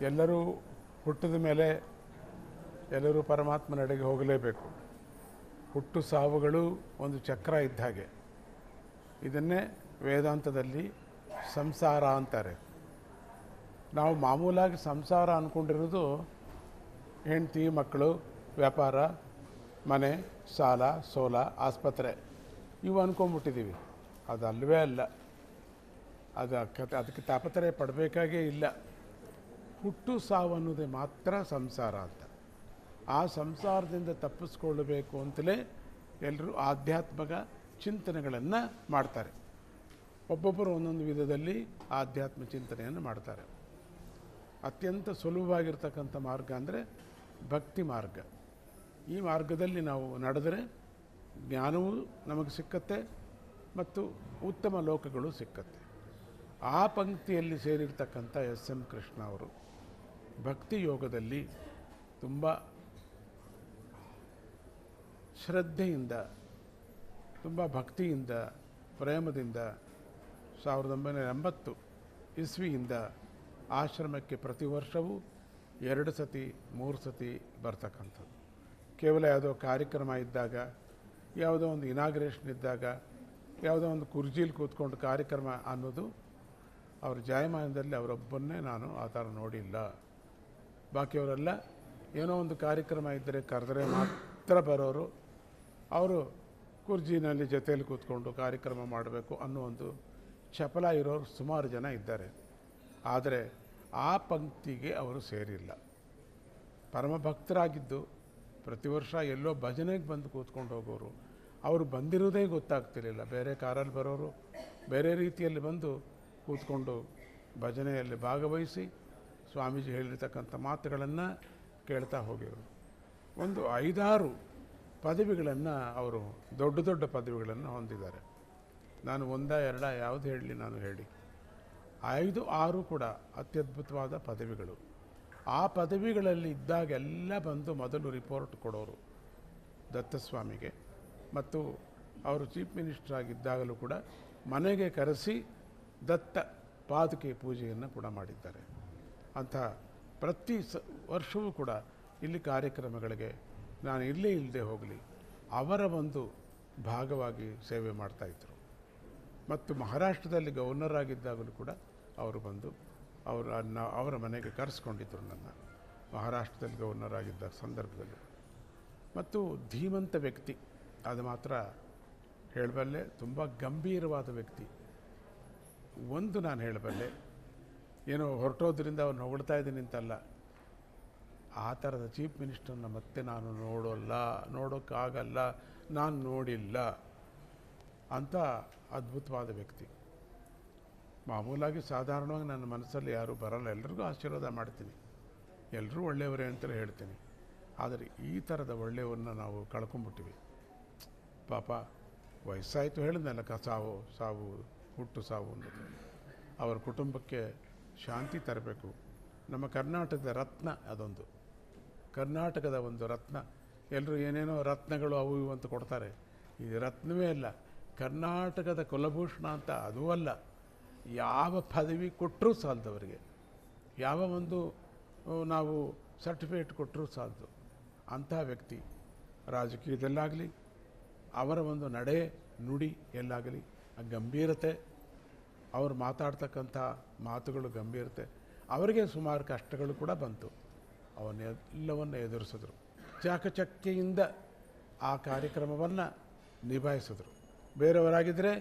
ಎಲ್ಲರೂ ಹುಟ್ಟಿದ ಮೇಲೆ ಎಲ್ಲರೂ ಪರಮಾತ್ಮನೆಡೆಗೆ ಹೋಗಲೇಬೇಕು. ಹುಟ್ಟು ಸಾವುಗಳು ಒಂದು ಚಕ್ರ ಇದ್ದ ಹಾಗೆ. ಇದನ್ನೇ ವೇದಾಂತದಲ್ಲಿ ಸಂಸಾರ ಅಂತಾರೆ. ನಾವು ಮಾಮೂಲಾಗಿ ಸಂಸಾರ ಅಂದ್ಕೊಂಡಿರೋದು ಹೆಂಡತಿ, ಮಕ್ಕಳು, ವ್ಯಾಪಾರ, ಮನೆ, ಸಾಲ, ಸೋಲ, ಆಸ್ಪತ್ರೆ ಇವು ಅಂದ್ಕೊಂಡ್ಬಿಟ್ಟಿದ್ದೀವಿ. ಅದಲ್ಲವೇ ಅಲ್ಲ. ಅದಕ್ಕೆ ತಾಪತ್ರಯ ಪಡಬೇಕಾಗೇ ಇಲ್ಲ. ಹುಟ್ಟು ಸಾವು ಅನ್ನೋದೇ ಮಾತ್ರ ಸಂಸಾರ ಅಂತ. ಆ ಸಂಸಾರದಿಂದ ತಪ್ಪಿಸ್ಕೊಳ್ಳಬೇಕು ಅಂತಲೇ ಎಲ್ಲರೂ ಆಧ್ಯಾತ್ಮಿಕ ಚಿಂತನೆಗಳನ್ನು ಮಾಡ್ತಾರೆ. ಒಬ್ಬೊಬ್ಬರು ಒಂದೊಂದು ವಿಧದಲ್ಲಿ ಆಧ್ಯಾತ್ಮ ಚಿಂತನೆಯನ್ನು ಮಾಡ್ತಾರೆ. ಅತ್ಯಂತ ಸುಲಭವಾಗಿರ್ತಕ್ಕಂಥ ಮಾರ್ಗ ಅಂದರೆ ಭಕ್ತಿ ಮಾರ್ಗ. ಈ ಮಾರ್ಗದಲ್ಲಿ ನಾವು ನಡೆದರೆ ಜ್ಞಾನವೂ ನಮಗೆ ಸಿಕ್ಕತ್ತೆ ಮತ್ತು ಉತ್ತಮ ಲೋಕಗಳು ಸಿಕ್ಕತ್ತೆ. ಆ ಪಂಕ್ತಿಯಲ್ಲಿ ಸೇರಿರ್ತಕ್ಕಂಥ ಎಸ್ ಎಂ ಕೃಷ್ಣ ಅವರು ಭಕ್ತಿ ಯೋಗದಲ್ಲಿ ತುಂಬ ಶ್ರದ್ಧೆಯಿಂದ, ತುಂಬ ಭಕ್ತಿಯಿಂದ, ಪ್ರೇಮದಿಂದ 1980 ಇಸ್ವಿಯಿಂದ ಆಶ್ರಮಕ್ಕೆ ಪ್ರತಿ ವರ್ಷವೂ 2 ಸತಿ 3 ಸತಿ ಬರ್ತಕ್ಕಂಥದ್ದು. ಕೇವಲ ಯಾವುದೋ ಕಾರ್ಯಕ್ರಮ ಇದ್ದಾಗ, ಯಾವುದೋ ಒಂದು ಇನಾಗ್ರೇಷನ್ ಇದ್ದಾಗ, ಯಾವುದೋ ಒಂದು ಕುರ್ಜಿಲಿ ಕೂತ್ಕೊಂಡು ಕಾರ್ಯಕ್ರಮ ಅನ್ನೋದು ಅವ್ರ ಜಾಯಮಾನದಲ್ಲಿ ಅವರೊಬ್ಬನ್ನೇ ನಾನು ಆ ಥರ ನೋಡಿಲ್ಲ. ಬಾಕಿಯವರೆಲ್ಲ ಏನೋ ಒಂದು ಕಾರ್ಯಕ್ರಮ ಇದ್ದರೆ ಕರೆದರೆ ಮಾತ್ರ ಬರೋರು. ಅವರು ಕುರ್ಜಿನಲ್ಲಿ ಜೊತೆಯಲ್ಲಿ ಕೂತ್ಕೊಂಡು ಕಾರ್ಯಕ್ರಮ ಮಾಡಬೇಕು ಅನ್ನೋ ಒಂದು ಚಪಲ ಇರೋರು ಸುಮಾರು ಜನ ಇದ್ದಾರೆ. ಆದರೆ ಆ ಪಂಕ್ತಿಗೆ ಅವರು ಸೇರಿಲ್ಲ. ಪರಮಭಕ್ತರಾಗಿದ್ದು ಪ್ರತಿ ವರ್ಷ ಎಲ್ಲೋ ಭಜನೆಗೆ ಬಂದು ಕೂತ್ಕೊಂಡು ಹೋಗೋರು. ಅವರು ಬಂದಿರೋದೇ ಗೊತ್ತಾಗ್ತಿರಲಿಲ್ಲ. ಬೇರೆ ಕಾರಲ್ಲಿ ಬರೋರು, ಬೇರೆ ರೀತಿಯಲ್ಲಿ ಬಂದು ಕೂತ್ಕೊಂಡು ಭಜನೆಯಲ್ಲಿ ಭಾಗವಹಿಸಿ ಸ್ವಾಮೀಜಿ ಹೇಳಿರ್ತಕ್ಕಂಥ ಮಾತುಗಳನ್ನು ಕೇಳ್ತಾ ಹೋಗಿರೋರು. ಒಂದು 5-6 ಪದವಿಗಳನ್ನು ಅವರು ದೊಡ್ಡ ದೊಡ್ಡ ಪದವಿಗಳನ್ನು ಹೊಂದಿದ್ದಾರೆ. ನಾನು 1-2 ಯಾವುದು ಹೇಳಲಿ, ನಾನು ಹೇಳಿ 5-6 ಕೂಡ ಅತ್ಯದ್ಭುತವಾದ ಪದವಿಗಳು. ಆ ಪದವಿಗಳಲ್ಲಿ ಇದ್ದಾಗೆಲ್ಲ ಬಂದು ಮೊದಲು ರಿಪೋರ್ಟ್ ಕೊಡೋರು ದತ್ತಸ್ವಾಮಿಗೆ. ಮತ್ತು ಅವರು ಚೀಫ್ ಮಿನಿಸ್ಟರ್ ಆಗಿದ್ದಾಗಲೂ ಕೂಡ ಮನೆಗೆ ಕರೆಸಿ ದತ್ತ ಪಾದುಕೆ ಪೂಜೆಯನ್ನು ಕೂಡ ಮಾಡಿದ್ದಾರೆ. ಅಂಥ ಪ್ರತಿ ವರ್ಷವೂ ಕೂಡ ಇಲ್ಲಿ ಕಾರ್ಯಕ್ರಮಗಳಿಗೆ ನಾನು ಇಲ್ಲದೆ ಹೋಗಲಿ ಅವರ ಒಂದು ಭಾಗವಾಗಿ ಸೇವೆ ಮಾಡ್ತಾಯಿದ್ರು. ಮತ್ತು ಮಹಾರಾಷ್ಟ್ರದಲ್ಲಿ ಗವರ್ನರ್ ಆಗಿದ್ದಾಗಲೂ ಕೂಡ ಅವರು ಬಂದು ಅವರ ಮನೆಗೆ ಕರೆಸ್ಕೊಂಡಿದ್ದರು ನನ್ನ, ಮಹಾರಾಷ್ಟ್ರದಲ್ಲಿ ಗವರ್ನರ್ ಆಗಿದ್ದ ಸಂದರ್ಭದಲ್ಲಿ. ಮತ್ತು ಧೀಮಂತ ವ್ಯಕ್ತಿ, ಅದು ಮಾತ್ರ ಹೇಳಬಲ್ಲೆ. ತುಂಬ ಗಂಭೀರವಾದ ವ್ಯಕ್ತಿ. ಒಂದು ನಾನು ಹೇಳಬಲ್ಲೆ, ಏನೋ ಹೊರಟೋದ್ರಿಂದ ಅವ್ನು ಹೊಗಳ್ತಾ ಇದ್ದೀನಿ ಅಂತಲ್ಲ, ಆ ಥರದ ಚೀಫ್ ಮಿನಿಸ್ಟರ್ನ ಮತ್ತೆ ನಾನು ನೋಡೋಕ್ಕಾಗಲ್ಲ, ನಾನು ನೋಡಿಲ್ಲ ಅಂಥ ಅದ್ಭುತವಾದ ವ್ಯಕ್ತಿ. ಮಾಮೂಲಾಗಿ ಸಾಧಾರಣವಾಗಿ ನನ್ನ ಮನಸ್ಸಲ್ಲಿ ಯಾರೂ ಬರಲ್ಲ, ಎಲ್ರಿಗೂ ಆಶೀರ್ವಾದ ಮಾಡ್ತೀನಿ, ಎಲ್ಲರೂ ಒಳ್ಳೆಯವರೇ ಅಂತಲೇ ಹೇಳ್ತೀನಿ. ಆದರೆ ಈ ಥರದ ಒಳ್ಳೆಯವ್ರನ್ನ ನಾವು ಕಳ್ಕೊಂಬಿಟ್ಟಿವಿ. ಪಾಪ ವಯಸ್ಸಾಯಿತು ಹೇಳಿದ್ನಲ್ಲ, ಸಾವು ಹುಟ್ಟು ಸಾವು ಅನ್ನೋದು. ಅವರ ಕುಟುಂಬಕ್ಕೆ ಶಾಂತಿ ತರಬೇಕು. ನಮ್ಮ ಕರ್ನಾಟಕದ ರತ್ನ ಅದೊಂದು, ಕರ್ನಾಟಕದ ಒಂದು ರತ್ನ. ಎಲ್ಲರೂ ಏನೇನೋ ರತ್ನಗಳು ಅವು ಇವು ಅಂತ ಕೊಡ್ತಾರೆ. ಇದು ರತ್ನವೇ ಅಲ್ಲ, ಕರ್ನಾಟಕದ ಕುಲಭೂಷಣ ಅಂತ ಅದೂ ಅಲ್ಲ. ಯಾವ ಪದವಿ ಕೊಟ್ಟರೂ ಸಾಲದವರಿಗೆ, ಯಾವ ಒಂದು ನಾವು ಸರ್ಟಿಫಿಕೇಟ್ ಕೊಟ್ಟರೂ ಸಾಲದು ಅಂಥ ವ್ಯಕ್ತಿ. ರಾಜಕೀಯದಲ್ಲಾಗಲಿ, ಅವರ ಒಂದು ನಡೆ ನುಡಿ ಎಲ್ಲಾಗಲಿ, ಆ ಗಂಭೀರತೆ, ಅವರು ಮಾತಾಡ್ತಕ್ಕಂಥ ಮಾತುಗಳು ಗಂಭೀರತೆ. ಅವರಿಗೆ ಸುಮಾರು ಕಷ್ಟಗಳು ಕೂಡ ಬಂತು, ಅವನ್ನೆಲ್ಲವನ್ನು ಎದುರಿಸಿದ್ರು. ಚಾಕಚಕ್ಯೆಯಿಂದ ಆ ಕಾರ್ಯಕ್ರಮವನ್ನು ನಿಭಾಯಿಸಿದ್ರು. ಬೇರೆಯವರಾಗಿದ್ದರೆ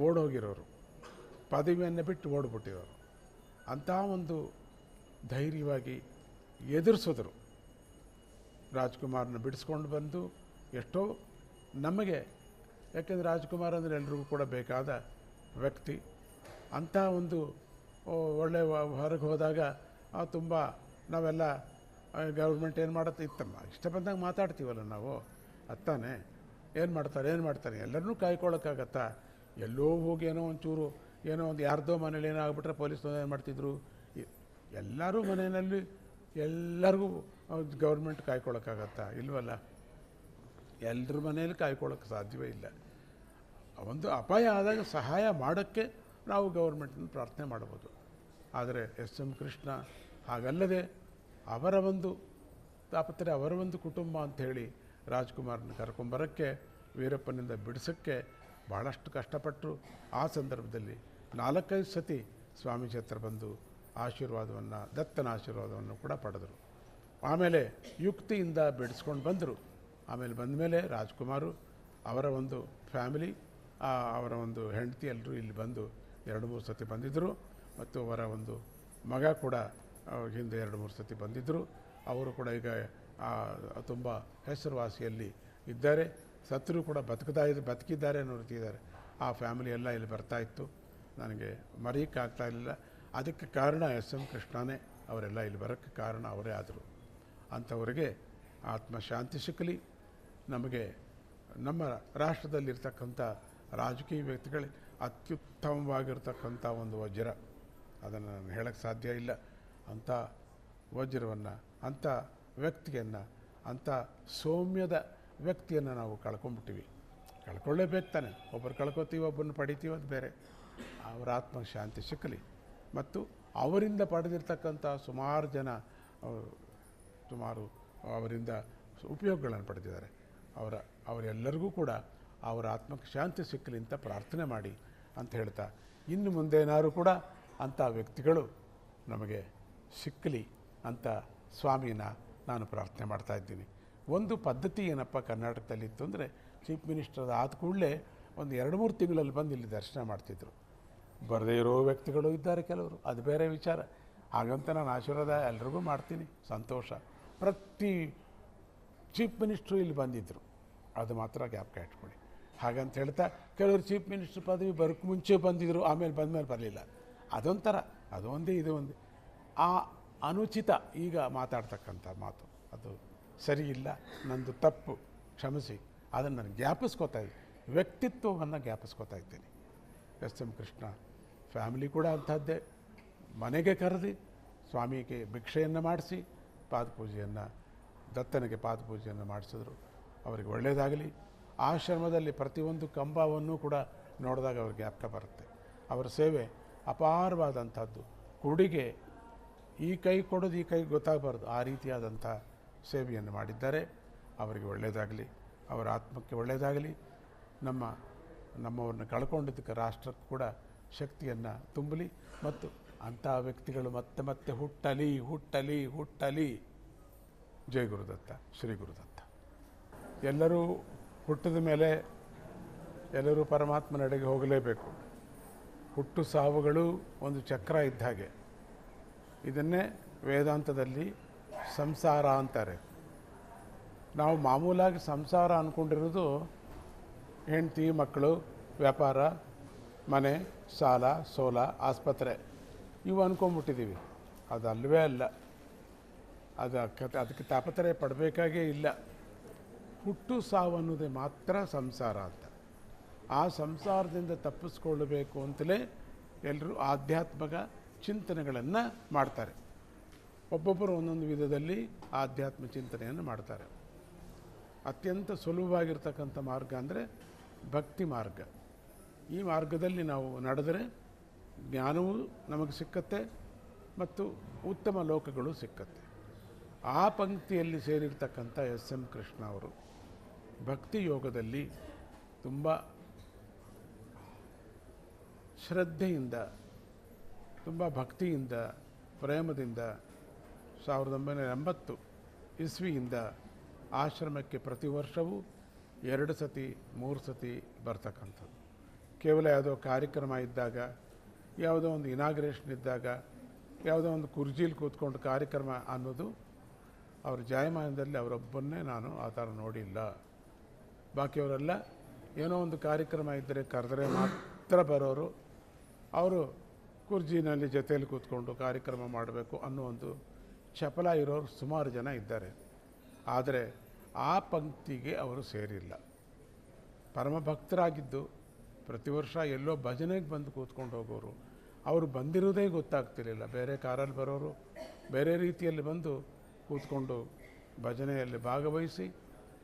ಓಡೋಗಿರೋರು, ಪದವಿಯನ್ನು ಬಿಟ್ಟು ಓಡ್ಬಿಟ್ಟಿರೋರು. ಅಂಥ ಒಂದು ಧೈರ್ಯವಾಗಿ ಎದುರಿಸಿದ್ರು. ರಾಜ್ಕುಮಾರ್ನ ಬಿಡಿಸ್ಕೊಂಡು ಬಂದು ಎಷ್ಟೋ ನಮಗೆ, ಯಾಕೆಂದರೆ ರಾಜ್ಕುಮಾರ್ ಅಂದರೆ ಎಲ್ರಿಗೂ ಕೂಡ ಬೇಕಾದ ವ್ಯಕ್ತಿ. ಅಂಥ ಒಂದು ಒಳ್ಳೆಯ ಹೊರಗೆ ಹೋದಾಗ ತುಂಬ ನಾವೆಲ್ಲ ಗೌರ್ಮೆಂಟ್ ಏನು ಮಾಡುತ್ತೆ ಇತ್ತಮ್ಮ, ಇಷ್ಟ ಬಂದಾಗ ಮಾತಾಡ್ತೀವಲ್ಲ ನಾವು, ಅತ್ತಾನೆ ಏನು ಮಾಡ್ತಾರೆ ಎಲ್ಲರನ್ನೂ ಕಾಯ್ಕೊಳ್ಳೋಕ್ಕಾಗತ್ತಾ? ಎಲ್ಲೋ ಹೋಗಿ ಏನೋ ಒಂಚೂರು ಏನೋ ಒಂದು ಯಾರ್ದೋ ಮನೇಲಿ ಏನೋ ಆಗಿಬಿಟ್ರೆ ಪೊಲೀಸ್ನವ್ರು ಏನು ಮಾಡ್ತಿದ್ರು? ಎಲ್ಲರೂ ಮನೆಯಲ್ಲಿ ಎಲ್ಲರಿಗೂ ಗೌರ್ಮೆಂಟ್ ಕಾಯ್ಕೊಳ್ಳೋಕ್ಕಾಗತ್ತಾ? ಇಲ್ವಲ್ಲ. ಎಲ್ಲರ ಮನೆಯಲ್ಲಿ ಕಾಯ್ಕೊಳ್ಳೋಕ್ಕೆ ಸಾಧ್ಯವೇ ಇಲ್ಲ. ಒಂದು ಅಪಾಯ ಆದಾಗ ಸಹಾಯ ಮಾಡೋಕ್ಕೆ ನಾವು ಗೌರ್ಮೆಂಟನ್ನು ಪ್ರಾರ್ಥನೆ ಮಾಡ್ಬೋದು. ಆದರೆ ಎಸ್ ಎಂ ಕೃಷ್ಣ ಹಾಗಲ್ಲದೆ ಅವರ ಒಂದು ತಾಪತ್ರೆ, ಅವರ ಒಂದು ಕುಟುಂಬ ಅಂಥೇಳಿ ರಾಜ್ಕುಮಾರನ ಕರ್ಕೊಂಬರೋಕ್ಕೆ, ವೀರಪ್ಪನಿಂದ ಬಿಡಿಸೋಕ್ಕೆ ಭಾಳಷ್ಟು ಕಷ್ಟಪಟ್ಟರು. ಆ ಸಂದರ್ಭದಲ್ಲಿ 4-5 ಸತಿ ಸ್ವಾಮೀಜಿ ಹತ್ರ ಬಂದು ಆಶೀರ್ವಾದವನ್ನು, ದತ್ತನ ಆಶೀರ್ವಾದವನ್ನು ಕೂಡ ಪಡೆದರು. ಆಮೇಲೆ ಯುಕ್ತಿಯಿಂದ ಬಿಡಿಸ್ಕೊಂಡು ಬಂದರು. ಆಮೇಲೆ ಬಂದ ಮೇಲೆ ರಾಜ್ಕುಮಾರು, ಅವರ ಒಂದು ಫ್ಯಾಮಿಲಿ, ಅವರ ಒಂದು ಹೆಂಡತಿ ಎಲ್ಲರೂ ಇಲ್ಲಿ ಬಂದು 2-3 ಸತಿ ಬಂದಿದ್ದರು. ಮತ್ತು ಅವರ ಒಂದು ಮಗ ಕೂಡ ಹಿಂದೆ 2-3 ಸತಿ ಬಂದಿದ್ದರು. ಅವರು ಕೂಡ ಈಗ ತುಂಬ ಹೆಸರುವಾಸಿಯಲ್ಲಿ ಇದ್ದಾರೆ. ಸತ್ತರೂ ಕೂಡ ಬದುಕಿದ್ದಾರೆ ಅನ್ನೋ ರೀತಿ ಇದ್ದಾರೆ. ಆ ಫ್ಯಾಮಿಲಿ ಎಲ್ಲ ಇಲ್ಲಿ ಬರ್ತಾಯಿತ್ತು. ನನಗೆ ಮರೆಯೋಕ್ಕಾಗ್ತಾ ಇರಲಿಲ್ಲ. ಅದಕ್ಕೆ ಕಾರಣ ಎಸ್.ಎಂ. ಕೃಷ್ಣನೇ. ಅವರೆಲ್ಲ ಇಲ್ಲಿ ಬರೋಕ್ಕೆ ಕಾರಣ ಅವರೇ ಆದರು. ಅಂಥವರಿಗೆ ಆತ್ಮಶಾಂತಿ ಸಿಕ್ಕಲಿ. ನಮಗೆ ನಮ್ಮ ರಾಷ್ಟ್ರದಲ್ಲಿರ್ತಕ್ಕಂಥ ರಾಜಕೀಯ ವ್ಯಕ್ತಿಗಳು ಅತ್ಯುತ್ತಮವಾಗಿರ್ತಕ್ಕಂಥ ಒಂದು ವಜ್ರ, ಅದನ್ನು ನಾನು ಹೇಳೋಕ್ಕೆ ಸಾಧ್ಯ ಇಲ್ಲ. ಅಂಥ ವಜ್ರವನ್ನು, ಅಂಥ ವ್ಯಕ್ತಿಯನ್ನು, ಅಂಥ ಸೌಮ್ಯದ ವ್ಯಕ್ತಿಯನ್ನು ನಾವು ಕಳ್ಕೊಂಡ್ಬಿಟ್ಟಿವಿ. ಕಳ್ಕೊಳ್ಳೇಬೇಕು ತಾನೆ. ಒಬ್ಬರು ಕಳ್ಕೊತೀವಿ, ಒಬ್ಬರನ್ನು ಪಡಿತೀವಿ, ಅದು ಬೇರೆ. ಅವರ ಆತ್ಮಶಾಂತಿ ಸಿಕ್ಕಲಿ. ಮತ್ತು ಅವರಿಂದ ಪಡೆದಿರ್ತಕ್ಕಂಥ ಸುಮಾರು ಜನ ಅವರಿಂದ ಉಪಯೋಗಗಳನ್ನು ಪಡೆದಿದ್ದಾರೆ. ಅವರೆಲ್ಲರಿಗೂ ಕೂಡ ಅವರ ಆತ್ಮಕ್ಕೆ ಶಾಂತಿ ಸಿಕ್ಕಲಿ ಅಂತ ಪ್ರಾರ್ಥನೆ ಮಾಡಿ ಅಂತ ಹೇಳ್ತಾ, ಇನ್ನು ಮುಂದೇನಾದ್ರು ಕೂಡ ಅಂಥ ವ್ಯಕ್ತಿಗಳು ನಮಗೆ ಸಿಕ್ಕಲಿ ಅಂತ ಸ್ವಾಮಿನ ನಾನು ಪ್ರಾರ್ಥನೆ ಮಾಡ್ತಾಯಿದ್ದೀನಿ. ಒಂದು ಪದ್ಧತಿ ಏನಪ್ಪ ಕರ್ನಾಟಕದಲ್ಲಿತ್ತು ಅಂದರೆ, ಚೀಫ್ ಮಿನಿಸ್ಟರ್ ಆದ ಕೂಡಲೇ ಒಂದು 2-3 ತಿಂಗಳಲ್ಲಿ ಬಂದು ಇಲ್ಲಿ ದರ್ಶನ ಮಾಡ್ತಿದ್ರು. ಬರದೇ ಇರೋ ವ್ಯಕ್ತಿಗಳು ಇದ್ದಾರೆ ಕೆಲವರು, ಅದು ಬೇರೆ ವಿಚಾರ. ಹಾಗಂತ ನಾನು ಆಶೀರ್ವಾದ ಎಲ್ರಿಗೂ ಮಾಡ್ತೀನಿ, ಸಂತೋಷ. ಪ್ರತಿ ಚೀಫ್ ಮಿನಿಸ್ಟ್ರು ಇಲ್ಲಿ ಬಂದಿದ್ದರು, ಅದು ಮಾತ್ರ ಜ್ಞಾಪಕ ಇಟ್ಕೊಳ್ಳಿ. ಹಾಗಂತ ಹೇಳ್ತಾ ಕೆಲವರು ಚೀಫ್ ಮಿನಿಸ್ಟ್ರ್ ಪದವಿ ಬರೋಕ್ಕೆ ಮುಂಚೆ ಬಂದಿದ್ದರು, ಆಮೇಲೆ ಬಂದಮೇಲೆ ಬರಲಿಲ್ಲ. ಅದೊಂಥರ, ಅದು ಒಂದೇ ಇದು ಒಂದೇ. ಆ ಅನುಚಿತ ಈಗ ಮಾತಾಡ್ತಕ್ಕಂಥ ಮಾತು ಅದು ಸರಿ ಇಲ್ಲ, ನಂದು ತಪ್ಪು, ಕ್ಷಮಿಸಿ. ಅದನ್ನು ನಾನು ಜ್ಞಾಪಿಸ್ಕೋತಾ ಇದ್ದೀನಿ, ವ್ಯಕ್ತಿತ್ವವನ್ನು ಜ್ಞಾಪಿಸ್ಕೋತಾ ಇದ್ದೀನಿ. ಎಸ್.ಎಂ. ಕೃಷ್ಣ ಫ್ಯಾಮಿಲಿ ಕೂಡ ಅಂಥದ್ದೇ. ಮನೆಗೆ ಕರೆದು ಸ್ವಾಮಿಗೆ ಭಿಕ್ಷೆಯನ್ನು ಮಾಡಿಸಿ ಪಾದಪೂಜೆಯನ್ನು, ದತ್ತನಿಗೆ ಪಾದಪೂಜೆಯನ್ನು ಮಾಡಿಸಿದ್ರು. ಅವರಿಗೆ ಒಳ್ಳೆಯದಾಗಲಿ. ಆಶ್ರಮದಲ್ಲಿ ಪ್ರತಿಯೊಂದು ಕಂಬವನ್ನು ಕೂಡ ನೋಡಿದಾಗ ಅವ್ರಿಗೆ ಜ್ಞಾಪಕ ಬರುತ್ತೆ. ಅವರ ಸೇವೆ ಅಪಾರವಾದಂಥದ್ದು. ಕುಡಿಗೆ ಈ ಕೈ ಕೊಡೋದು ಈ ಕೈ ಗೊತ್ತಾಗಬಾರ್ದು, ಆ ರೀತಿಯಾದಂಥ ಸೇವೆಯನ್ನು ಮಾಡಿದ್ದಾರೆ. ಅವರಿಗೆ ಒಳ್ಳೆಯದಾಗಲಿ, ಅವರ ಆತ್ಮಕ್ಕೆ ಒಳ್ಳೆಯದಾಗಲಿ. ನಮ್ಮವ್ರನ್ನ ಕಳ್ಕೊಂಡಿದ್ದಕ್ಕೆ ರಾಷ್ಟ್ರಕ್ಕೆ ಕೂಡ ಶಕ್ತಿಯನ್ನು ತುಂಬಲಿ. ಮತ್ತು ಅಂಥ ವ್ಯಕ್ತಿಗಳು ಮತ್ತೆ ಮತ್ತೆ ಹುಟ್ಟಲಿ ಹುಟ್ಟಲಿ ಹುಟ್ಟಲಿ. ಜೈ ಗುರುದತ್ತ, ಶ್ರೀ ಗುರುದತ್ತ. ಎಲ್ಲರೂ ಹುಟ್ಟಿದ ಮೇಲೆ ಎಲ್ಲರೂ ಪರಮಾತ್ಮನೆಡೆಗೆ ಹೋಗಲೇಬೇಕು. ಹುಟ್ಟು ಸಾವುಗಳು ಒಂದು ಚಕ್ರ ಇದ್ದ ಹಾಗೆ. ಇದನ್ನೇ ವೇದಾಂತದಲ್ಲಿ ಸಂಸಾರ ಅಂತಾರೆ. ನಾವು ಮಾಮೂಲಾಗಿ ಸಂಸಾರ ಅಂದ್ಕೊಂಡಿರೋದು ಹೆಂಡತಿ, ಮಕ್ಕಳು, ವ್ಯಾಪಾರ, ಮನೆ, ಸಾಲ, ಸೋಲ, ಆಸ್ಪತ್ರೆ, ಇವು ಅಂದ್ಕೊಂಡ್ಬಿಟ್ಟಿದ್ದೀವಿ. ಅದು ಅಲ್ಲವೇ ಅಲ್ಲ. ಅದಕ್ಕೆ ತಾಪತ್ರೆ ಪಡಬೇಕಾಗೇ ಇಲ್ಲ. ಹುಟ್ಟು ಸಾವು ಅನ್ನೋದೇ ಮಾತ್ರ ಸಂಸಾರ ಅಂತ. ಆ ಸಂಸಾರದಿಂದ ತಪ್ಪಿಸ್ಕೊಳ್ಳಬೇಕು ಅಂತಲೇ ಎಲ್ಲರೂ ಆಧ್ಯಾತ್ಮಿಕ ಚಿಂತನೆಗಳನ್ನು ಮಾಡ್ತಾರೆ. ಒಬ್ಬೊಬ್ಬರು ಒಂದೊಂದು ವಿಧದಲ್ಲಿ ಆಧ್ಯಾತ್ಮ ಚಿಂತನೆಯನ್ನು ಮಾಡ್ತಾರೆ. ಅತ್ಯಂತ ಸುಲಭವಾಗಿರ್ತಕ್ಕಂಥ ಮಾರ್ಗ ಅಂದರೆ ಭಕ್ತಿ ಮಾರ್ಗ. ಈ ಮಾರ್ಗದಲ್ಲಿ ನಾವು ನಡೆದರೆ ಜ್ಞಾನವೂ ನಮಗೆ ಸಿಕ್ಕತ್ತೆ ಮತ್ತು ಉತ್ತಮ ಲೋಕಗಳು ಸಿಕ್ಕತ್ತೆ. ಆ ಪಂಕ್ತಿಯಲ್ಲಿ ಸೇರಿರ್ತಕ್ಕಂಥ ಎಸ್.ಎಂ. ಕೃಷ್ಣ ಅವರು ಭಕ್ತಿ ಯೋಗದಲ್ಲಿ ತುಂಬ ಶ್ರದ್ಧೆಯಿಂದ, ತುಂಬ ಭಕ್ತಿಯಿಂದ, ಪ್ರೇಮದಿಂದ 1980 ಇಸ್ವಿಯಿಂದ ಆಶ್ರಮಕ್ಕೆ ಪ್ರತಿ ವರ್ಷವೂ 2 ಸತಿ 3 ಸತಿ ಬರ್ತಕ್ಕಂಥದ್ದು. ಕೇವಲ ಯಾವುದೋ ಕಾರ್ಯಕ್ರಮ ಇದ್ದಾಗ, ಯಾವುದೋ ಒಂದು ಇನಾಗ್ರೇಷನ್ ಇದ್ದಾಗ, ಯಾವುದೋ ಒಂದು ಕುರ್ಜಿಲಿ ಕೂತ್ಕೊಂಡು ಕಾರ್ಯಕ್ರಮ ಅನ್ನೋದು ಅವ್ರ ಜಾಯಮಾನದಲ್ಲಿ ಅವರೊಬ್ಬನ್ನೇ ನಾನು ಆ ಥರ ನೋಡಿಲ್ಲ. ಬಾಕಿಯವರೆಲ್ಲ ಏನೋ ಒಂದು ಕಾರ್ಯಕ್ರಮ ಇದ್ದರೆ ಕರೆದರೆ ಮಾತ್ರ ಬರೋರು. ಅವರು ಕುರ್ಜಿನಲ್ಲಿ ಜೊತೆಯಲ್ಲಿ ಕೂತ್ಕೊಂಡು ಕಾರ್ಯಕ್ರಮ ಮಾಡಬೇಕು ಅನ್ನೋ ಒಂದು ಚಪಲ ಇರೋರು ಸುಮಾರು ಜನ ಇದ್ದಾರೆ. ಆದರೆ ಆ ಪಂಕ್ತಿಗೆ ಅವರು ಸೇರಿಲ್ಲ. ಪರಮಭಕ್ತರಾಗಿದ್ದು ಪ್ರತಿ ವರ್ಷ ಎಲ್ಲೋ ಭಜನೆಗೆ ಬಂದು ಕೂತ್ಕೊಂಡು ಹೋಗೋರು. ಅವರು ಬಂದಿರೋದೇ ಗೊತ್ತಾಗ್ತಿರಲಿಲ್ಲ. ಬೇರೆ ಕಾರಲ್ಲಿ ಬರೋರು, ಬೇರೆ ರೀತಿಯಲ್ಲಿ ಬಂದು ಕೂತ್ಕೊಂಡು ಭಜನೆಯಲ್ಲಿ ಭಾಗವಹಿಸಿ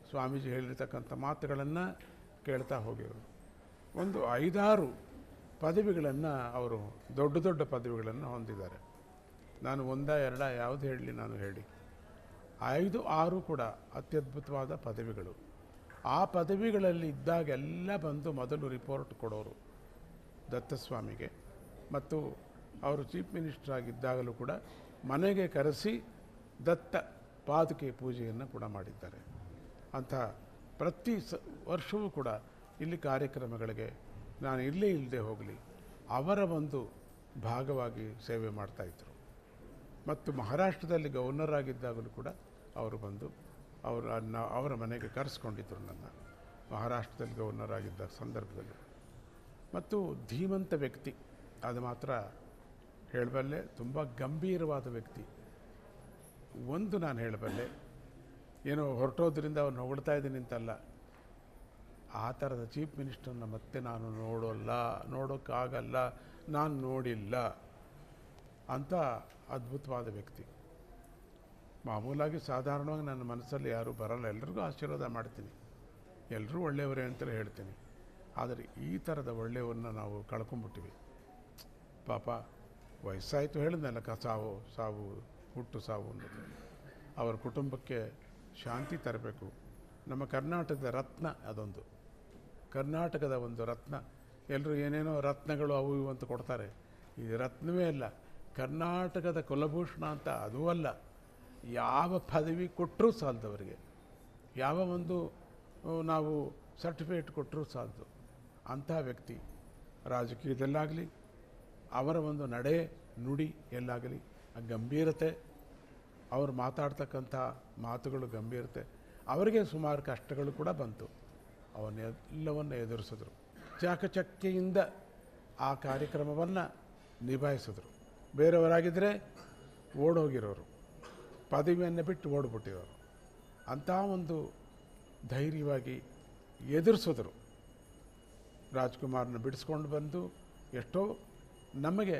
ಸ್ವಾಮೀಜಿ ಹೇಳಿರ್ತಕ್ಕಂಥ ಮಾತುಗಳನ್ನು ಕೇಳ್ತಾ ಹೋಗಿರು. ಒಂದು 5-6 ಪದವಿಗಳನ್ನು ಅವರು, ದೊಡ್ಡ ದೊಡ್ಡ ಪದವಿಗಳನ್ನು ಹೊಂದಿದ್ದಾರೆ. ನಾನು ಎರಡ ಯಾವುದು ಹೇಳಲಿ, ನಾನು ಹೇಳಿ 5, 6 ಕೂಡ ಅತ್ಯದ್ಭುತವಾದ ಪದವಿಗಳು. ಆ ಪದವಿಗಳಲ್ಲಿ ಇದ್ದಾಗೆಲ್ಲ ಬಂದು ಮೊದಲು ರಿಪೋರ್ಟ್ ಕೊಡೋರು ದತ್ತಸ್ವಾಮಿಗೆ. ಮತ್ತು ಅವರು ಚೀಫ್ ಮಿನಿಸ್ಟರ್ ಆಗಿದ್ದಾಗಲೂ ಕೂಡ ಮನೆಗೆ ಕರೆಸಿ ದತ್ತ ಪಾದುಕೆ ಪೂಜೆಯನ್ನು ಕೂಡ ಮಾಡಿದ್ದಾರೆ. ಅಂಥ ಪ್ರತಿ ವರ್ಷವೂ ಕೂಡ ಇಲ್ಲಿ ಕಾರ್ಯಕ್ರಮಗಳಿಗೆ ನಾನು ಇಲ್ಲೇ ಇಲ್ಲದೆ ಹೋಗಲಿ ಅವರ ಒಂದು ಭಾಗವಾಗಿ ಸೇವೆ ಮಾಡ್ತಾಯಿದ್ರು. ಮತ್ತು ಮಹಾರಾಷ್ಟ್ರದಲ್ಲಿ ಗವರ್ನರ್ ಆಗಿದ್ದಾಗಲೂ ಕೂಡ ಅವರು ಬಂದು ಅವರ ಮನೆಗೆ ಕರೆಸ್ಕೊಂಡಿದ್ದರು ನನ್ನ, ಮಹಾರಾಷ್ಟ್ರದಲ್ಲಿ ಗವರ್ನರ್ ಆಗಿದ್ದ ಸಂದರ್ಭದಲ್ಲಿ. ಮತ್ತು ಧೀಮಂತ ವ್ಯಕ್ತಿ, ಅದು ಮಾತ್ರ ಹೇಳಬಲ್ಲೆ, ತುಂಬ ಗಂಭೀರವಾದ ವ್ಯಕ್ತಿ. ಒಂದು ನಾನು ಹೇಳಬಲ್ಲೆ, ಏನೋ ಹೊರಟೋದ್ರಿಂದ ಅವ್ರನ್ನ ಹೊಗಳ್ತಾ ಇದ್ದೀನಿ ಅಂತಲ್ಲ, ಆ ಥರದ ಚೀಫ್ ಮಿನಿಸ್ಟರ್ನ ಮತ್ತೆ ನಾನು ನೋಡೋಕ್ಕಾಗಲ್ಲ, ನಾನು ನೋಡಿಲ್ಲ ಅಂತ ಅದ್ಭುತವಾದ ವ್ಯಕ್ತಿ. ಮಾಮೂಲಾಗಿ ಸಾಧಾರಣವಾಗಿ ನನ್ನ ಮನಸ್ಸಲ್ಲಿ ಯಾರೂ ಬರಲ್ಲ, ಎಲ್ರಿಗೂ ಆಶೀರ್ವಾದ ಮಾಡ್ತೀನಿ, ಎಲ್ಲರೂ ಒಳ್ಳೆಯವರೇ ಅಂತಲೇ ಹೇಳ್ತೀನಿ. ಆದರೆ ಈ ಥರದ ಒಳ್ಳೆಯವ್ರನ್ನ ನಾವು ಕಳ್ಕೊಂಬಿಟ್ಟಿವಿ. ಪಾಪ ವಯಸ್ಸಾಯಿತು, ಹೇಳಿದ್ನಲ್ಲ, ಸಾವು ಹುಟ್ಟು ಸಾವು ಅನ್ನೋದು. ಅವರ ಕುಟುಂಬಕ್ಕೆ ಶಾಂತಿ ತರಬೇಕು. ನಮ್ಮ ಕರ್ನಾಟಕದ ರತ್ನ ಅದೊಂದು, ಕರ್ನಾಟಕದ ಒಂದು ರತ್ನ. ಎಲ್ಲರೂ ಏನೇನೋ ರತ್ನಗಳು ಅವು ಇವು ಅಂತ ಕೊಡ್ತಾರೆ, ಇದು ರತ್ನವೇ ಅಲ್ಲ, ಕರ್ನಾಟಕದ ಕುಲಭೂಷಣ ಅಂತ ಅದೂ ಅಲ್ಲ. ಯಾವ ಪದವಿ ಕೊಟ್ಟರೂ ಸಾಲದವರಿಗೆ, ಯಾವ ಒಂದು ನಾವು ಸರ್ಟಿಫಿಕೇಟ್ ಕೊಟ್ಟರೂ ಸಾಲದು ಅಂಥ ವ್ಯಕ್ತಿ. ರಾಜಕೀಯದಲ್ಲಾಗಲಿ, ಅವರ ಒಂದು ನಡೆ ನುಡಿ ಎಲ್ಲಾಗಲಿ, ಆ ಗಂಭೀರತೆ, ಅವರು ಮಾತಾಡ್ತಕ್ಕಂಥ ಮಾತುಗಳು ಗಂಭೀರತೆ. ಅವರಿಗೆ ಸುಮಾರು ಕಷ್ಟಗಳು ಕೂಡ ಬಂತು, ಅವನ್ನೆಲ್ಲವನ್ನು ಎದುರಿಸಿದ್ರು. ಚಾಕಚಕ್ಯೆಯಿಂದ ಆ ಕಾರ್ಯಕ್ರಮವನ್ನು ನಿಭಾಯಿಸಿದ್ರು. ಬೇರೆಯವರಾಗಿದ್ದರೆ ಓಡೋಗಿರೋರು, ಪದವಿಯನ್ನು ಬಿಟ್ಟು ಓಡ್ಬಿಟ್ಟಿರೋರು. ಅಂಥ ಒಂದು ಧೈರ್ಯವಾಗಿ ಎದುರಿಸಿದ್ರು. ರಾಜ್ಕುಮಾರ್ನ ಬಿಡಿಸ್ಕೊಂಡು ಬಂದು ಎಷ್ಟೋ ನಮಗೆ,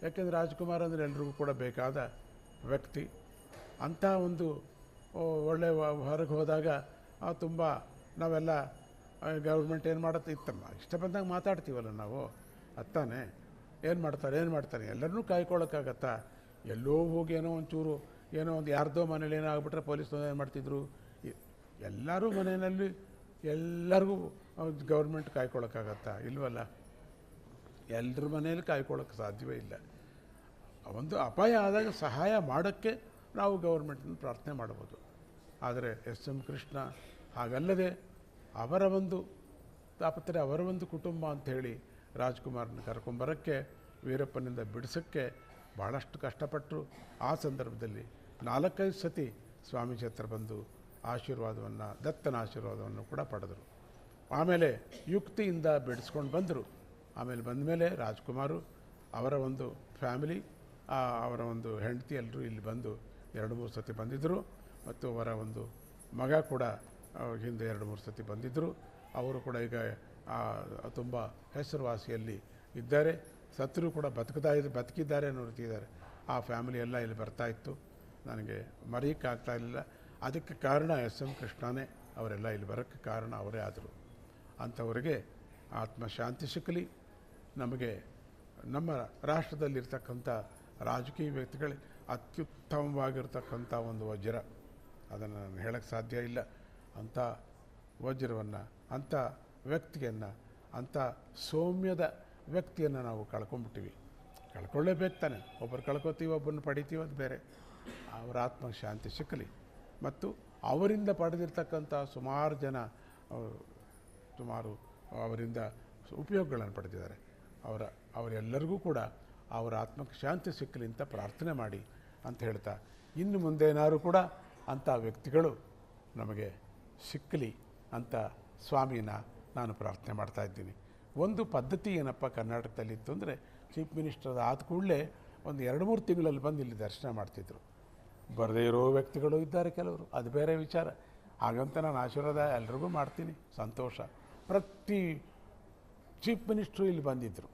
ಯಾಕೆಂದರೆ ರಾಜ್ಕುಮಾರ್ ಅಂದರೆ ಎಲ್ರಿಗೂ ಕೂಡ ಬೇಕಾದ ವ್ಯಕ್ತಿ. ಅಂಥ ಒಂದು ಒಳ್ಳೆಯ ಹೊರಗೆ ಹೋದಾಗ ತುಂಬ ನಾವೆಲ್ಲ ಗೌರ್ಮೆಂಟ್ ಏನು ಮಾಡುತ್ತೆ ಇತ್ತಮ್ಮ, ಇಷ್ಟ ಬಂದಾಗ ಮಾತಾಡ್ತೀವಲ್ಲ ನಾವು, ಅತ್ತಾನೆ ಏನು ಮಾಡ್ತಾರೆ ಎಲ್ಲರನ್ನೂ ಕಾಯ್ಕೊಳ್ಳೋಕ್ಕಾಗತ್ತಾ? ಎಲ್ಲೋ ಹೋಗಿ ಏನೋ ಒಂಚೂರು ಏನೋ ಒಂದು ಯಾರ್ದೋ ಮನೇಲಿ ಏನೋ ಆಗ್ಬಿಟ್ರೆ ಪೊಲೀಸ್ನವ್ರು ಏನು ಮಾಡ್ತಿದ್ರು? ಎಲ್ಲರೂ ಮನೆಯಲ್ಲಿ ಎಲ್ಲರಿಗೂ ಗೌರ್ಮೆಂಟ್ ಕಾಯ್ಕೊಳ್ಳೋಕ್ಕಾಗತ್ತಾ? ಇಲ್ವಲ್ಲ, ಎಲ್ಲರ ಮನೆಯಲ್ಲಿ ಕಾಯ್ಕೊಳ್ಳೋಕ್ಕೆ ಸಾಧ್ಯವೇ ಇಲ್ಲ. ಒಂದು ಅಪಾಯ ಆದಾಗ ಸಹಾಯ ಮಾಡೋಕ್ಕೆ ನಾವು ಗೌರ್ಮೆಂಟನ್ನು ಪ್ರಾರ್ಥನೆ ಮಾಡ್ಬೋದು. ಆದರೆ ಎಸ್.ಎಂ. ಕೃಷ್ಣ ಹಾಗಲ್ಲದೆ ಅವರ ಒಂದು ತಾಪತ್ರೆ, ಅವರ ಒಂದು ಕುಟುಂಬ ಅಂಥೇಳಿ ರಾಜ್ಕುಮಾರ್ನ ಕರ್ಕೊಂಬರೋಕ್ಕೆ, ವೀರಪ್ಪನಿಂದ ಬಿಡಿಸೋಕ್ಕೆ ಭಾಳಷ್ಟು ಕಷ್ಟಪಟ್ಟರು. ಆ ಸಂದರ್ಭದಲ್ಲಿ 4-5 ಸತಿ ಸ್ವಾಮೀಜಿ ಹತ್ರ ಬಂದು ಆಶೀರ್ವಾದವನ್ನು, ದತ್ತನ ಆಶೀರ್ವಾದವನ್ನು ಕೂಡ ಪಡೆದರು. ಆಮೇಲೆ ಯುಕ್ತಿಯಿಂದ ಬಿಡಿಸ್ಕೊಂಡು ಬಂದರು. ಆಮೇಲೆ ಬಂದಮೇಲೆ ರಾಜ್ಕುಮಾರು, ಅವರ ಒಂದು ಫ್ಯಾಮಿಲಿ, ಅವರ ಒಂದು ಹೆಂಡತಿ ಎಲ್ಲರೂ ಇಲ್ಲಿ ಬಂದು 2-3 ಸತಿ ಬಂದಿದ್ದರು. ಮತ್ತು ಅವರ ಒಂದು ಮಗ ಕೂಡ ಹಿಂದೆ 2-3 ಸತಿ ಬಂದಿದ್ದರು. ಅವರು ಕೂಡ ಈಗ ತುಂಬ ಹೆಸರುವಾಸಿಯಲ್ಲಿ ಇದ್ದಾರೆ. ಸತ್ರು ಕೂಡ ಬದುಕಿದ್ದಾರೆ ಅನ್ನೋರ್ತಿದ್ದಾರೆ. ಆ ಫ್ಯಾಮಿಲಿ ಎಲ್ಲ ಇಲ್ಲಿ ಬರ್ತಾಯಿತ್ತು. ನನಗೆ ಮರೆಯೋಕ್ಕಾಗ್ತಾ ಇರಲಿಲ್ಲ. ಅದಕ್ಕೆ ಕಾರಣ ಎಸ್.ಎಂ. ಕೃಷ್ಣನೇ. ಅವರೆಲ್ಲ ಇಲ್ಲಿ ಬರೋಕ್ಕೆ ಕಾರಣ ಅವರೇ ಆದರು. ಅಂಥವರಿಗೆ ಆತ್ಮಶಾಂತಿ ಸಿಕ್ಕಲಿ. ನಮಗೆ ನಮ್ಮ ರಾಷ್ಟ್ರದಲ್ಲಿರ್ತಕ್ಕಂಥ ರಾಜಕೀಯ ವ್ಯಕ್ತಿಗಳಿಗೆ ಅತ್ಯುತ್ತಮವಾಗಿರ್ತಕ್ಕಂಥ ಒಂದು ವಜ್ರ, ಅದನ್ನು ನಾನು ಹೇಳೋಕ್ಕೆ ಸಾಧ್ಯ ಇಲ್ಲ. ಅಂಥ ವಜ್ರವನ್ನು, ಅಂಥ ವ್ಯಕ್ತಿಯನ್ನು, ಅಂಥ ಸೌಮ್ಯದ ವ್ಯಕ್ತಿಯನ್ನು ನಾವು ಕಳ್ಕೊಂಬಿಟ್ಟಿವಿ. ಕಳ್ಕೊಳ್ಳೇಬೇಕು ತಾನೆ, ಒಬ್ಬರು ಕಳ್ಕೊತೀವಿ, ಒಬ್ಬರನ್ನು ಪಡಿತೀವಿ, ಅದು ಬೇರೆ. ಅವರ ಆತ್ಮಶಾಂತಿ ಸಿಕ್ಕಲಿ. ಮತ್ತು ಅವರಿಂದ ಪಡೆದಿರ್ತಕ್ಕಂಥ ಸುಮಾರು ಜನ ಅವರಿಂದ ಉಪಯೋಗಗಳನ್ನು ಪಡೆದಿದ್ದಾರೆ. ಅವರೆಲ್ಲರಿಗೂ ಕೂಡ ಅವರ ಆತ್ಮಕ್ಕೆ ಶಾಂತಿ ಸಿಕ್ಕಲಿ ಅಂತ ಪ್ರಾರ್ಥನೆ ಮಾಡಿ ಅಂತ ಹೇಳ್ತಾ, ಇನ್ನು ಮುಂದೇನಾದ್ರು ಕೂಡ ಅಂಥ ವ್ಯಕ್ತಿಗಳು ನಮಗೆ ಸಿಕ್ಕಲಿ ಅಂತ ಸ್ವಾಮಿನ ನಾನು ಪ್ರಾರ್ಥನೆ ಮಾಡ್ತಾಯಿದ್ದೀನಿ. ಒಂದು ಪದ್ಧತಿ ಏನಪ್ಪ ಕರ್ನಾಟಕದಲ್ಲಿತ್ತು ಅಂದರೆ, ಚೀಫ್ ಮಿನಿಸ್ಟರ್ ಆದ ಕೂಡಲೇ ಒಂದು 2-3 ತಿಂಗಳಲ್ಲಿ ಬಂದು ಇಲ್ಲಿ ದರ್ಶನ ಮಾಡ್ತಿದ್ರು. ಬರದೇ ಇರೋ ವ್ಯಕ್ತಿಗಳು ಇದ್ದಾರೆ ಕೆಲವರು, ಅದು ಬೇರೆ ವಿಚಾರ. ಹಾಗಂತ ನಾನು ಆಶೀರ್ವಾದ ಎಲ್ರಿಗೂ ಮಾಡ್ತೀನಿ, ಸಂತೋಷ. ಪ್ರತಿ ಚೀಫ್ ಮಿನಿಸ್ಟ್ರು ಇಲ್ಲಿ ಬಂದಿದ್ದರು,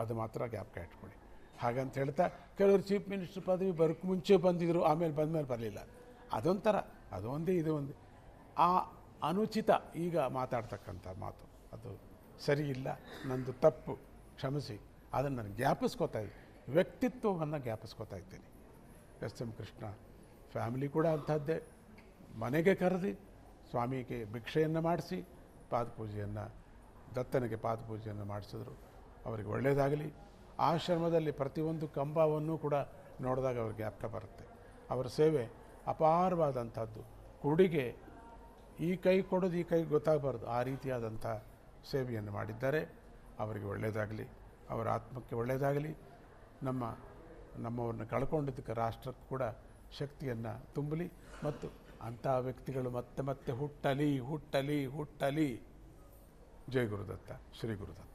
ಅದು ಮಾತ್ರ ಜ್ಞಾಪಕ ಇಟ್ಕೊಳ್ಳಿ. ಹಾಗಂತ ಹೇಳ್ತಾ ಕೆಲವರು ಚೀಫ್ ಮಿನಿಸ್ಟ್ರ್ ಪದವಿ ಬರೋಕ್ಕೆ ಮುಂಚೆ ಬಂದಿದ್ದರು, ಆಮೇಲೆ ಬಂದಮೇಲೆ ಬರಲಿಲ್ಲ. ಅದೊಂಥರ, ಅದು ಒಂದೇ ಇದು ಒಂದೇ. ಆ ಅನುಚಿತ ಈಗ ಮಾತಾಡ್ತಕ್ಕಂಥ ಮಾತು ಅದು ಸರಿ ಇಲ್ಲ, ನಂದು ತಪ್ಪು, ಕ್ಷಮಿಸಿ. ಅದನ್ನು ನಾನು ಜ್ಞಾಪಿಸ್ಕೋತಾ ಇದ್ದೀನಿ, ವ್ಯಕ್ತಿತ್ವವನ್ನು ಜ್ಞಾಪಿಸ್ಕೋತಾ ಇದ್ದೀನಿ. ಎಸ್ ಎಂ ಕೃಷ್ಣ ಫ್ಯಾಮಿಲಿ ಕೂಡ ಅಂಥದ್ದೇ. ಮನೆಗೆ ಕರೆದು ಸ್ವಾಮಿಗೆ ಭಿಕ್ಷೆಯನ್ನು ಮಾಡಿಸಿ ಪಾದಪೂಜೆಯನ್ನು, ದತ್ತನಿಗೆ ಪಾದಪೂಜೆಯನ್ನು ಮಾಡಿಸಿದ್ರು. ಅವರಿಗೆ ಒಳ್ಳೆಯದಾಗಲಿ. ಆಶ್ರಮದಲ್ಲಿ ಪ್ರತಿಯೊಂದು ಕಂಬವನ್ನು ಕೂಡ ನೋಡಿದಾಗ ಅವ್ರಿಗೆ ಜ್ಞಾಪಕ ಬರುತ್ತೆ. ಅವರ ಸೇವೆ ಅಪಾರವಾದಂಥದ್ದು. ಕುಡಿಗೆ ಈ ಕೈ ಕೊಡೋದು ಈ ಕೈ ಗೊತ್ತಾಗಬಾರ್ದು, ಆ ರೀತಿಯಾದಂಥ ಸೇವೆಯನ್ನು ಮಾಡಿದ್ದಾರೆ. ಅವರಿಗೆ ಒಳ್ಳೆಯದಾಗಲಿ, ಅವರ ಆತ್ಮಕ್ಕೆ ಒಳ್ಳೆಯದಾಗಲಿ. ನಮ್ಮವ್ರನ್ನ ಕಳ್ಕೊಂಡಿದ್ದಕ್ಕೆ ರಾಷ್ಟ್ರಕ್ಕೆ ಕೂಡ ಶಕ್ತಿಯನ್ನು ತುಂಬಲಿ ಮತ್ತು ಅಂಥ ವ್ಯಕ್ತಿಗಳು ಮತ್ತೆ ಮತ್ತೆ ಹುಟ್ಟಲಿ ಹುಟ್ಟಲಿ ಹುಟ್ಟಲಿ. ಜೈ ಗುರುದತ್ತ, ಶ್ರೀ ಗುರುದತ್ತ.